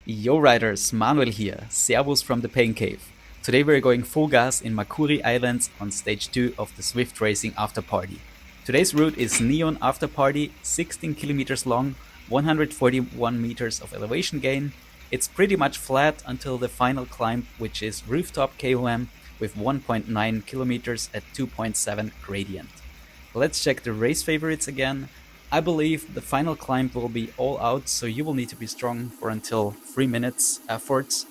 Yo riders, Manuel here, Servus from the Pain Cave. Today we're going full gas in Makuri Islands on stage 2 of the Zwift Racing After Party. Today's route is Neon After Party, 16 kilometers long, 141 meters of elevation gain. It's pretty much flat until the final climb, which is rooftop KOM with 1.9 kilometers at 2.7 gradient. Let's check the race favorites again. I believe the final climb will be all out, so you will need to be strong for until 3 minutes efforts.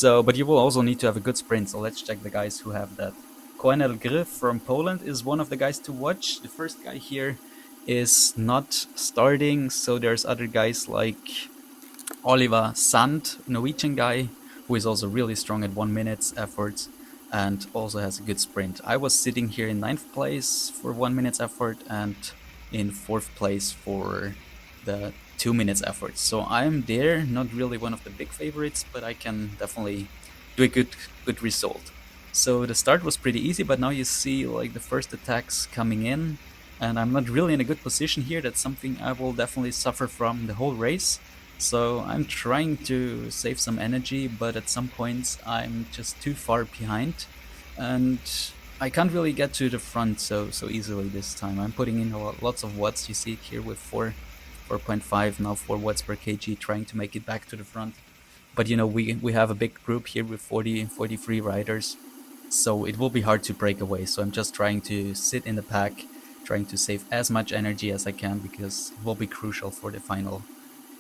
But you will also need to have a good sprint, so let's check the guys who have that. Kornel Gry from Poland is one of the guys to watch. The first guy here is not starting, so there's other guys like Oliver Sand, Norwegian guy, who is also really strong at 1 minute's efforts and also has a good sprint. I was sitting here in 9th place for 1 minute's effort and in 4th place for the 2 minutes effort. So I'm there, not really one of the big favorites, but I can definitely do a good result. So the start was pretty easy, but now you see like the first attacks coming in, and I'm not really in a good position here. That's something I will definitely suffer from the whole race. So I'm trying to save some energy, but at some points I'm just too far behind, and I can't really get to the front so easily this time. I'm putting in lots of watts. You see it here with 4.5 now 4 watts per kg, trying to make it back to the front. But you know, we have a big group here with 43 riders, so it will be hard to break away. So I'm just trying to sit in the pack, trying to save as much energy as I can, because it will be crucial for the final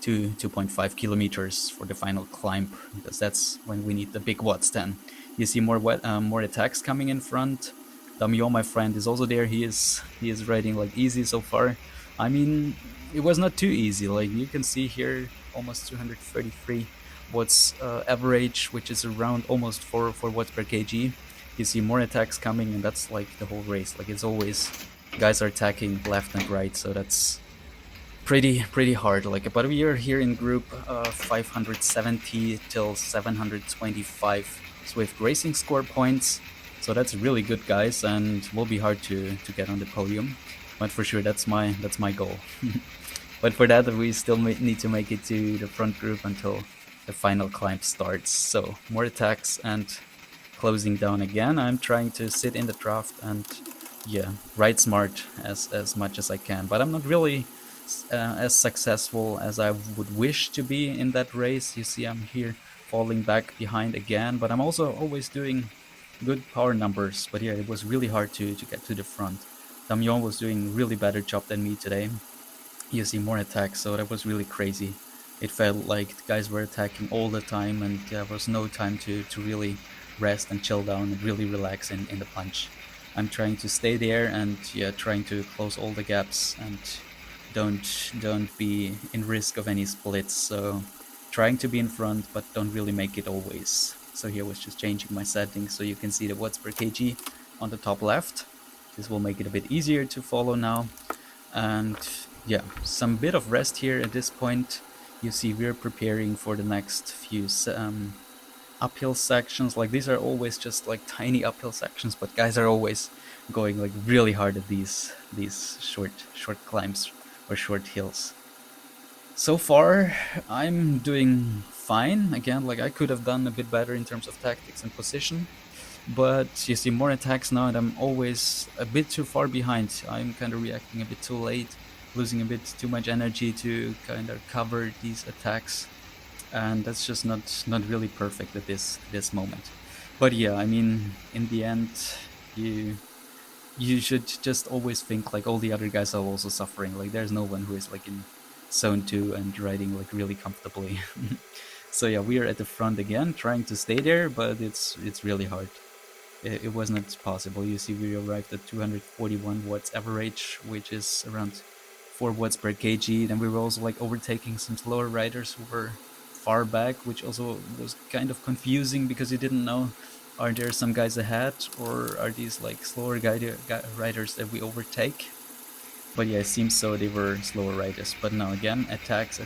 2.5 kilometers for the final climb, because that's when we need the big watts. Then you see more attacks coming in front. Damion, my friend, is also there. He is riding like easy so far. I mean, it was not too easy. Like you can see here, almost 233 watts average, which is around almost 4 watts per kg. You see more attacks coming, and that's like the whole race. Like it's always guys are attacking left and right, so that's pretty hard. Like, but we are here in group 570 till 725 Zwift Racing score points, so that's really good, guys, and will be hard to get on the podium. But for sure, that's my goal. But for that, we still need to make it to the front group until the final climb starts. So more attacks and closing down again. I'm trying to sit in the draft and ride smart as much as I can, but I'm not really as successful as I would wish to be in that race. You see I'm here falling back behind again, but I'm also always doing good power numbers. But yeah, it was really hard to get to the front. Damion was doing really better job than me today. You see more attacks, so that was really crazy. It felt like the guys were attacking all the time, and there was no time to really rest and chill down and really relax in the punch. I'm trying to stay there and trying to close all the gaps and don't be in risk of any splits. So trying to be in front, but don't really make it always. So here I was just changing my settings, so you can see the watts per kg on the top left. This will make it a bit easier to follow now. And yeah, some bit of rest here at this point. You see we're preparing for the next few uphill sections. Like these are always just like tiny uphill sections, but guys are always going like really hard at these short climbs or short hills. So far I'm doing fine. Again, like I could have done a bit better in terms of tactics and position, but you see more attacks now, and I'm always a bit too far behind. I'm kind of reacting a bit too late, losing a bit too much energy to kind of cover these attacks, and that's just not really perfect at this moment. But yeah, I mean, in the end, you should just always think like all the other guys are also suffering. Like there's no one who is like in zone 2 and riding like really comfortably. So yeah, we are at the front again, trying to stay there, but it's really hard. It was not possible. You see we arrived at 241 watts average, which is around 4 watts per kg. Then we were also like overtaking some slower riders who were far back, which also was kind of confusing, because you didn't know, are there some guys ahead, or are these like slower riders that we overtake? But yeah, it seems so they were slower riders. But now again, attacks.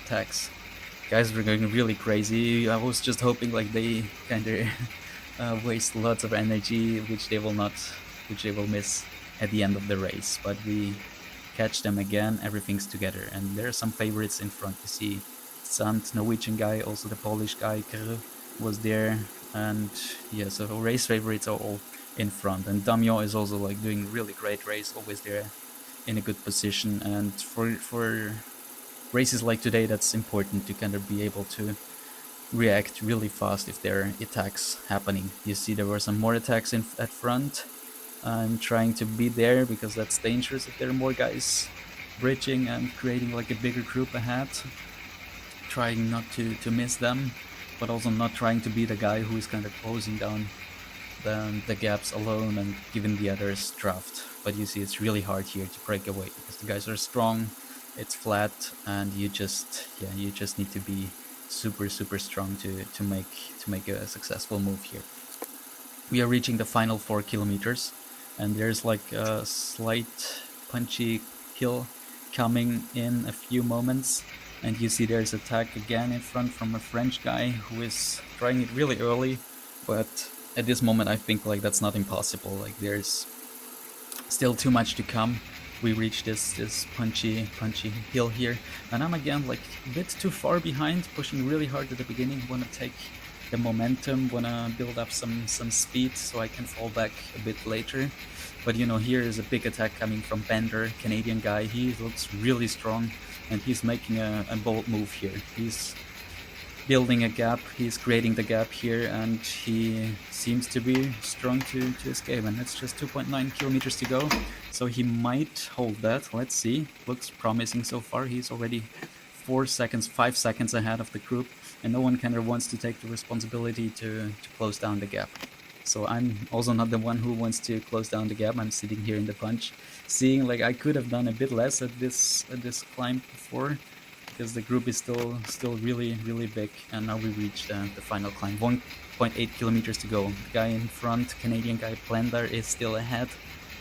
Guys were going really crazy. I was just hoping like they kind of waste lots of energy, which they will miss at the end of the race. But we catch them again, everything's together. And there are some favorites in front. You see Sand, Norwegian guy, also the Polish guy, Krr, was there. And yeah, so race favorites are all in front. And Damian is also like doing really great race, always there in a good position. And for races like today, that's important to kind of be able to react really fast if there are attacks happening. You see there were some more attacks at front. I'm trying to be there because that's dangerous if there are more guys bridging and creating like a bigger group ahead. Trying not to miss them, but also not trying to be the guy who is kind of closing down the gaps alone and giving the others draft. But you see it's really hard here to break away because the guys are strong, it's flat, and you just need to be super strong to make a successful move here. We are reaching the final 4 kilometers, and there's like a slight punchy hill coming in a few moments, and you see there's attack again in front from a French guy who is trying it really early, but at this moment I think like that's not impossible. Like there's still too much to come. We reach this punchy hill here, and I'm again like a bit too far behind, pushing really hard at the beginning. Want to take the momentum, want to build up some speed so I can fall back a bit later. But you know, here is a big attack coming from Bender, Canadian guy. He looks really strong, and he's making a bold move here. He's building a gap, he's creating the gap here, and he seems to be strong to escape. And it's just 2.9 kilometers to go, so he might hold that. Let's see. Looks promising so far. He's already 5 seconds ahead of the group, and no one kind of wants to take the responsibility to close down the gap. So I'm also not the one who wants to close down the gap. I'm sitting here in the punch, seeing like I could have done a bit less at this climb before, because the group is still really big. And now we reached the final climb. 1.8 kilometers to go. The guy in front, Canadian guy Blender, is still ahead,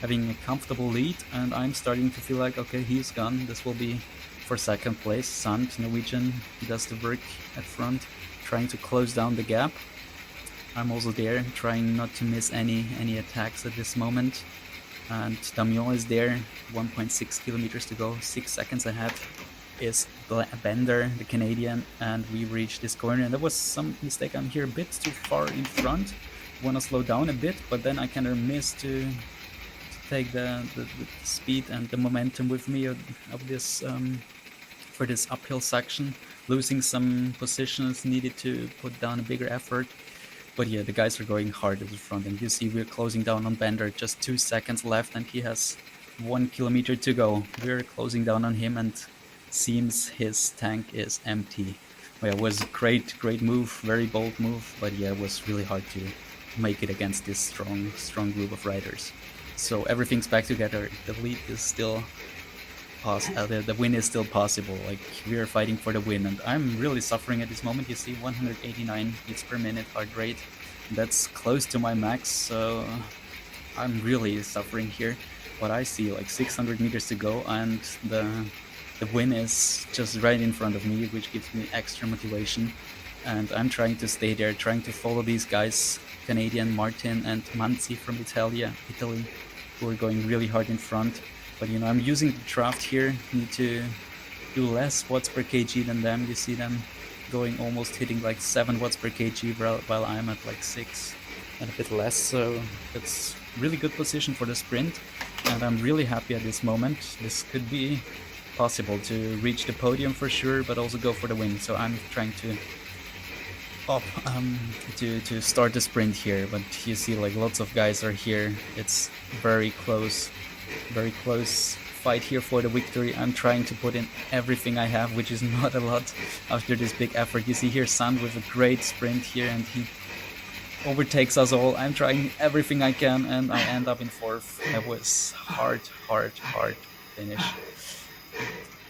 having a comfortable lead, and I'm starting to feel like, okay, he's gone. This will be for second place. Sand, Norwegian, does the work at front, trying to close down the gap. I'm also there, trying not to miss any attacks at this moment. And Damian is there, 1.6 kilometers to go. 6 seconds ahead is Bender, the Canadian, and we reached this corner. And there was some mistake. I'm here a bit too far in front. Want to slow down a bit, but then I kind of missed to take the speed and the momentum with me of this for this uphill section. Losing some positions, needed to put down a bigger effort. But yeah, the guys are going hard at the front, and you see we're closing down on Bender. Just 2 seconds left, and he has 1 kilometer to go. We're closing down on him, and seems his tank is empty. Well, it was a great move, very bold move, but yeah, it was really hard to make it against this strong group of riders. So everything's back together. The lead is still the win is still possible. Like, we are fighting for the win, and I'm really suffering at this moment. You see 189 beats per minute heart rate. That's close to my max, so I'm really suffering here. But I see like 600 meters to go, and the win is just right in front of me, which gives me extra motivation. And I'm trying to stay there, trying to follow these guys, Canadian Martin and Manzi from Italy, who are going really hard in front. But you know, I'm using the draft here, need to do less watts per kg than them. You see them going almost hitting like 7 watts per kg while I'm at like 6 and a bit less. So that's really good position for the sprint, and I'm really happy at this moment. This could be possible to reach the podium for sure, but also go for the win. So I'm trying to start the sprint here, but you see like lots of guys are here. It's very close fight here for the victory. I'm trying to put in everything I have, which is not a lot after this big effort. You see here Sand with a great sprint here, and he overtakes us all. I'm trying everything I can, and I end up in 4th. That was hard finish.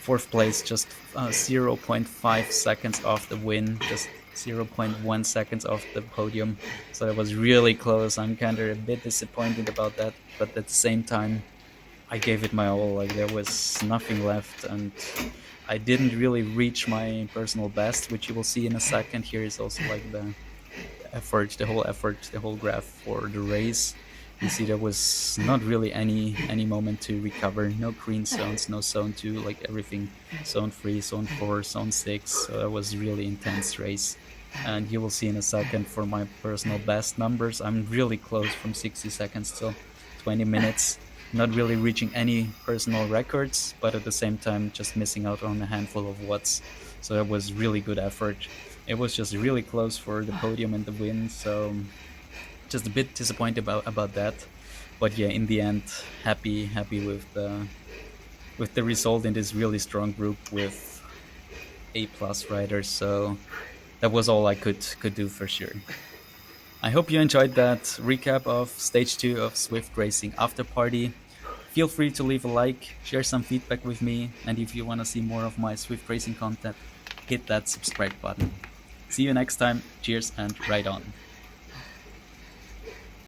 4th place, just 0.5 seconds off the win, just 0.1 seconds off the podium. So that was really close. I'm kind of a bit disappointed about that, but at the same time, I gave it my all. Like, there was nothing left, and I didn't really reach my personal best, which you will see in a second. Here is also like the whole effort, the whole graph for the race. You see, there was not really any moment to recover. No green zones, no zone 2, like everything zone 3, zone 4, zone 6. So that was really intense race. And you will see in a second for my personal best numbers, I'm really close from 60 seconds till 20 minutes. Not really reaching any personal records, but at the same time just missing out on a handful of watts. So that was really good effort. It was just really close for the podium and the win, so just a bit disappointed about that. But yeah, in the end, happy with the result in this really strong group with A+ riders. So that was all I could do for sure. I hope you enjoyed that recap of stage 2 of Zwift Racing After Party. Feel free to leave a like, share some feedback with me, and if you want to see more of my Zwift Racing content, hit that subscribe button. See you next time. Cheers and ride on.